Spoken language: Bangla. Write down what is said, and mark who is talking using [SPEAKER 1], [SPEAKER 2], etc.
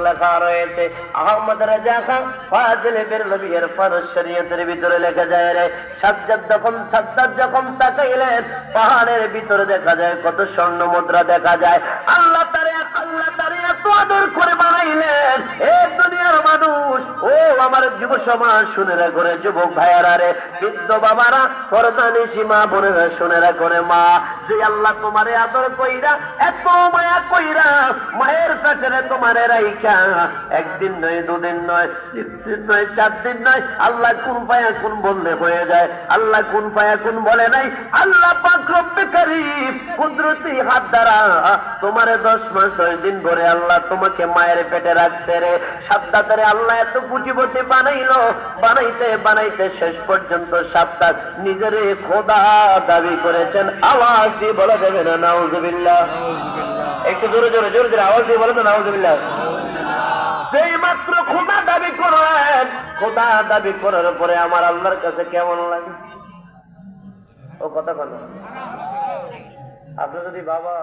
[SPEAKER 1] লেখা রয়েছে। আহমদ রাজা খান ফাজিল বেরলভির ফরজ শরীয়তের ভিতরে লেখা যায় রে, সাজ্জাদ যখন তাকাইলেন পাহাড়ের ভিতরে দেখা যায় কত স্বর্ণ মুদ্রা দেখা যায়। আল্লাহ তারে এত আদর করে বানাইলেন। এ দুনিয়ার মানুষ, ও আমার যুব সমাজ শুনে রাখো রে, যুবক ভাইয়ারা রে, বৃদ্ধ বাবারা, পর্দানি সীমা বোনেরা শুনে রাখো রে, মা যে আল্লাহ তোমারে আদর কইরা এত মায়া কইরা মায়ের কাছে তোমারে রাইখা একদিন নয়, দুদিন নয়, 3 দিন নয়, 4 দিন নয়, আল্লাহ কোন পায়া কোন বললে হয়ে যায়। আল্লাহ কোন পায়া কোন বলে নাই। আল্লাহ পাক রব্বে কারীম কুদরতি হাত দ্বারা তোমারে 10 মাস 10 দিন ধরে আল্লাহ তোমাকে মায়ের পেটে রাখছে রে। সাদ্দাতের আল্লাহ এত কোটিপতি বানাইলো, বানাইতে শেষ পর্যন্ত সাদ্দাত নিজেরে খোদা দাবি করেছেন। আওয়াজ দিয়ে বলা যাবে না নাউজুবিল্লাহ? একটু জোরে আওয়াজ দিয়ে বলে তো নাউজুবিল্লাহ। সেই মাত্র খোদা দাবি করলেন, খোদা দাবি করার পরে আমার আল্লাহর কাছে কেমন লাগে? ও কথা বলো। আপনি যদি বাবা